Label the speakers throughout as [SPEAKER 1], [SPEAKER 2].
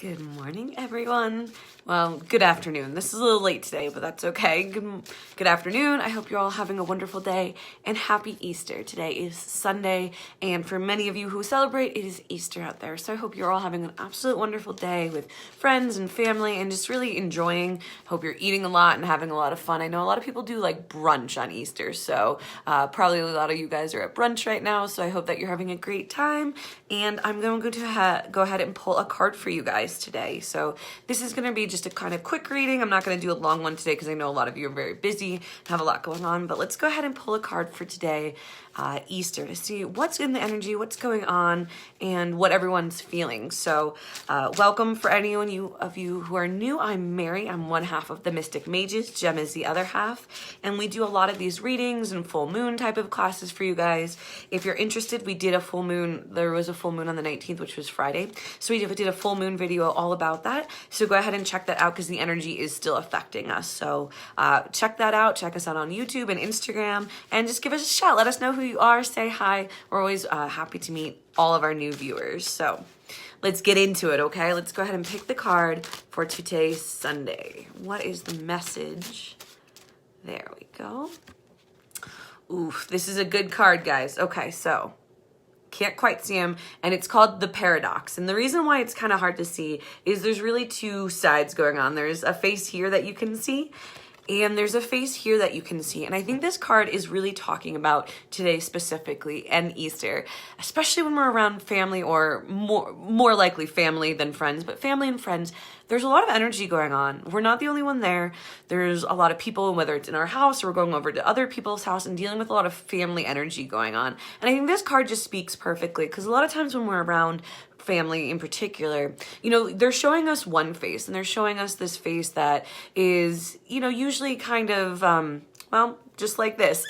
[SPEAKER 1] Good morning, everyone. Well, good afternoon. This is a little late today, but that's okay. Good afternoon. I hope you're all having a wonderful day and happy Easter. Today is Sunday, and for many of you who celebrate, it is Easter out there. So I hope you're all having an absolute wonderful day with friends and family and just really enjoying. Hope you're eating a lot and having a lot of fun. I know a lot of people do like brunch on Easter, so probably a lot of you guys are at brunch right now, so I hope that you're having a great time. And I'm going to go ahead and pull a card for you guys today. So this is going to be just a kind of quick reading. I'm not going to do a long one today because I know a lot of you are very busy and have a lot going on, but let's go ahead and pull a card for today, Easter, to see what's in the energy, what's going on, and what everyone's feeling. So welcome for anyone of you who are new. I'm Mary. I'm one half of the Mystic Mages. Jem is the other half, and we do a lot of these readings and full moon type of classes for you guys. If you're interested, we did a full moon. There was a full moon on the 19th, which was Friday. So we did a full moon video all about that. So go ahead and check that out because the energy is still affecting us. So check that out. Check us out on YouTube and Instagram and just give us a shout. Let us know who you are. Say hi. We're always happy to meet all of our new viewers. So let's get into it, okay? Let's go ahead and pick the card for today's Sunday. What is the message? There we go. Oof, this is a good card, guys. Okay, so can't quite see him, and it's called the Paradox. And the reason why it's kind of hard to see is there's really two sides going on. There's a face here that you can see, and there's a face here that you can see. And I think this card is really talking about today specifically and Easter, especially when we're around family, or more likely family than friends, but family and friends. There's a lot of energy going on. We're not the only one there. There's a lot of people, whether it's in our house or we're going over to other people's house and dealing with a lot of family energy going on. And I think this card just speaks perfectly because a lot of times when we're around family in particular, you know, they're showing us one face, and they're showing us this face that is, you know, usually kind of, well, just like this.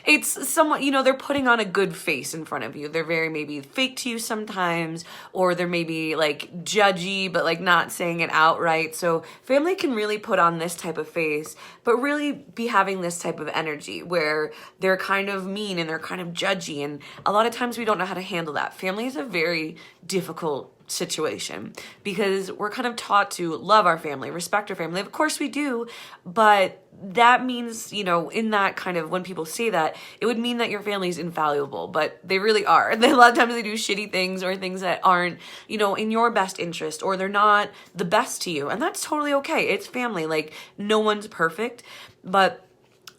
[SPEAKER 1] It's somewhat, you know, they're putting on a good face in front of you. They're very maybe fake to you sometimes, or they're maybe like judgy, but like not saying it outright. So family can really put on this type of face, but really be having this type of energy where they're kind of mean and they're kind of judgy. And a lot of times we don't know how to handle that. Family is a very difficult situation because we're kind of taught to love our family, respect our family. Of course we do, but that means, you know, in that kind of, when people say that, it would mean that your family is infallible, but they really are. A lot of times they do shitty things or things that aren't, you know, in your best interest, or they're not the best to you. And that's totally okay. It's family. Like, no one's perfect, but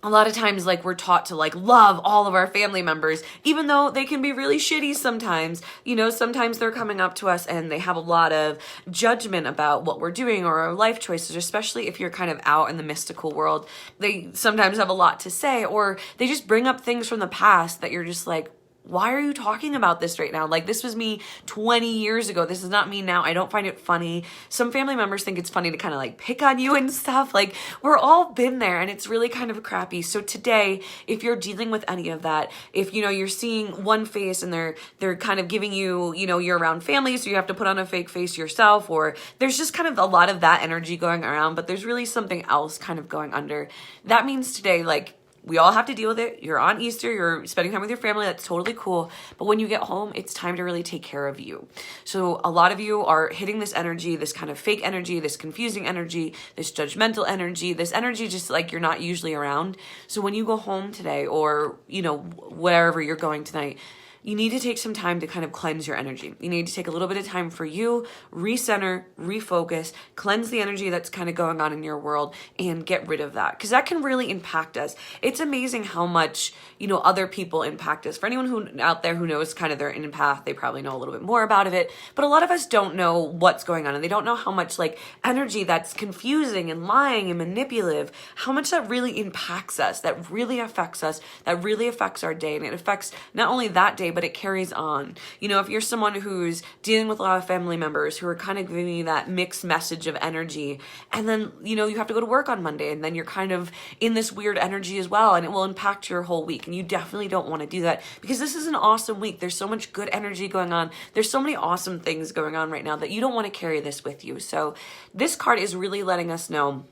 [SPEAKER 1] a lot of times, like, we're taught to like love all of our family members, even though they can be really shitty sometimes. You know, sometimes they're coming up to us and they have a lot of judgment about what we're doing or our life choices, especially if you're kind of out in the mystical world. They sometimes have a lot to say, or they just bring up things from the past that you're just like, why are you talking about this right now? Like, this was me 20 years ago. This is not me now. I don't find it funny. Some family members think it's funny to kind of like pick on you and stuff. Like, we're all been there, and it's really kind of crappy. So today, if you're dealing with any of that, if, you know, you're seeing one face and they're kind of giving you, you know, you're around family, so you have to put on a fake face yourself, or there's just kind of a lot of that energy going around, but there's really something else kind of going under. That means today, like, we all have to deal with it. You're on Easter, you're spending time with your family, that's totally cool. But when you get home, it's time to really take care of you. So a lot of you are hitting this energy, this kind of fake energy, this confusing energy, this judgmental energy, this energy just like you're not usually around. So when you go home today, or, you know, wherever you're going tonight, you need to take some time to kind of cleanse your energy. You need to take a little bit of time for you, recenter, refocus, cleanse the energy that's kind of going on in your world, and get rid of that, because that can really impact us. It's amazing how much, you know, other people impact us. For anyone who out there who knows kind of their empath, they probably know a little bit more about it, but a lot of us don't know what's going on, and they don't know how much like energy that's confusing and lying and manipulative, how much that really impacts us, that really affects us, that really affects our day. And it affects not only that day, but it carries on. You know, if you're someone who's dealing with a lot of family members who are kind of giving you that mixed message of energy, and then, you know, you have to go to work on Monday, and then you're kind of in this weird energy as well, and it will impact your whole week. And you definitely don't want to do that, because this is an awesome week. There's so much good energy going on. There's so many awesome things going on right now that you don't want to carry this with you. So this card is really letting us know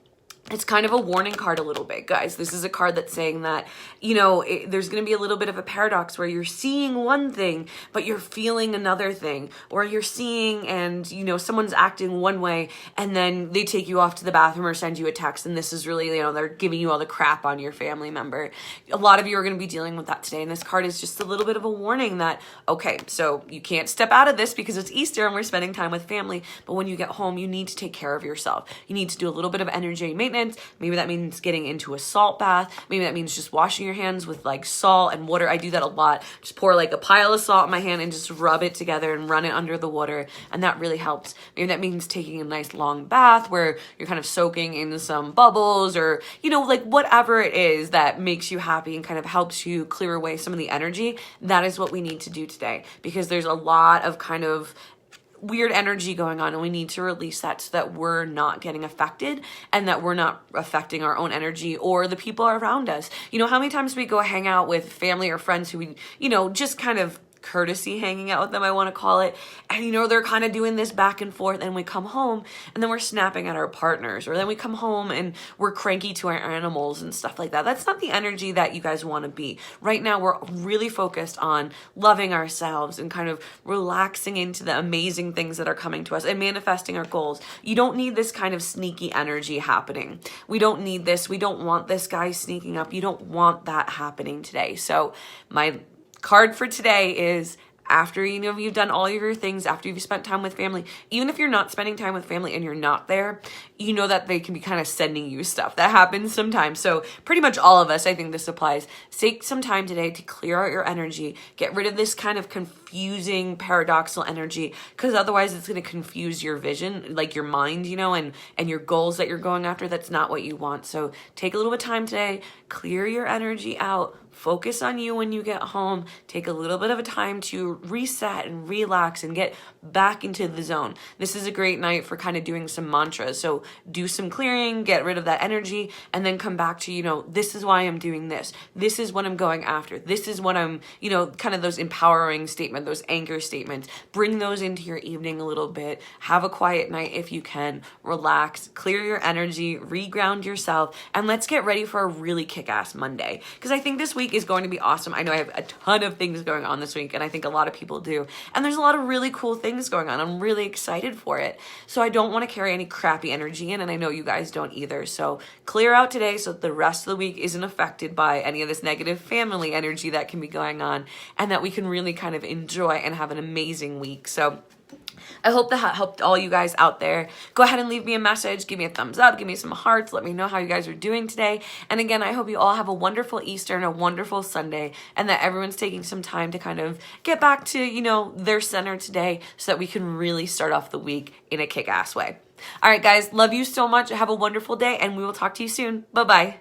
[SPEAKER 1] it's kind of a warning card a little bit, guys. This is a card that's saying that, there's going to be a little bit of a paradox where you're seeing one thing, but you're feeling another thing, or you're seeing and, someone's acting one way and then they take you off to the bathroom or send you a text. And this is really, they're giving you all the crap on your family member. A lot of you are going to be dealing with that today. And this card is just a little bit of a warning that, okay, so you can't step out of this because it's Easter and we're spending time with family. But when you get home, you need to take care of yourself. You need to do a little bit of energy maintenance. Maybe that means getting into a salt bath. Maybe that means just washing your hands with like salt and water. I do that a lot. Just pour like a pile of salt in my hand and just rub it together and run it under the water. And that really helps. Maybe that means taking a nice long bath where you're kind of soaking in some bubbles or, like whatever it is that makes you happy and kind of helps you clear away some of the energy. That is what we need to do today, because there's a lot of kind of weird energy going on and we need to release that so that we're not getting affected and that we're not affecting our own energy or the people around us. How many times we go hang out with family or friends who we, just kind of courtesy hanging out with them, I want to call it. And they're kind of doing this back and forth, and we come home and then we're snapping at our partners, or then we come home and we're cranky to our animals and stuff like that. That's not the energy that you guys want to be. Right now, we're really focused on loving ourselves and kind of relaxing into the amazing things that are coming to us and manifesting our goals. You don't need this kind of sneaky energy happening. We don't need this. We don't want this guy sneaking up. You don't want that happening today. So my card for today is, after you've done all of your things, after you've spent time with family, even if you're not spending time with family and you're not there, that they can be kind of sending you stuff. That happens sometimes. So pretty much all of us, I think this applies. Take some time today to clear out your energy, get rid of this kind of confusing, paradoxical energy, because otherwise it's going to confuse your vision, like your mind, and your goals that you're going after. That's not what you want. So take a little bit of time today, clear your energy out. Focus on you when you get home. Take a little bit of a time to reset and relax and get back into the zone. This is a great night for kind of doing some mantras. So do some clearing, get rid of that energy, and then come back to, this is why I'm doing this. This is what I'm going after. This is what I'm, kind of those empowering statements, those anchor statements. Bring those into your evening a little bit. Have a quiet night if you can. Relax, clear your energy, reground yourself, and let's get ready for a really kick-ass Monday. Because I think this week is going to be awesome. I know I have a ton of things going on this week, and I think a lot of people do. And there's a lot of really cool things going on. I'm really excited for it. So I don't want to carry any crappy energy in, and I know you guys don't either. So clear out today so that the rest of the week isn't affected by any of this negative family energy that can be going on, and that we can really kind of enjoy and have an amazing week. So I hope that helped all you guys out there. Go ahead and leave me a message. Give me a thumbs up. Give me some hearts. Let me know how you guys are doing today. And again, I hope you all have a wonderful Easter and a wonderful Sunday, and that everyone's taking some time to kind of get back to, their center today so that we can really start off the week in a kick-ass way. All right, guys. Love you so much. Have a wonderful day, and we will talk to you soon. Bye-bye.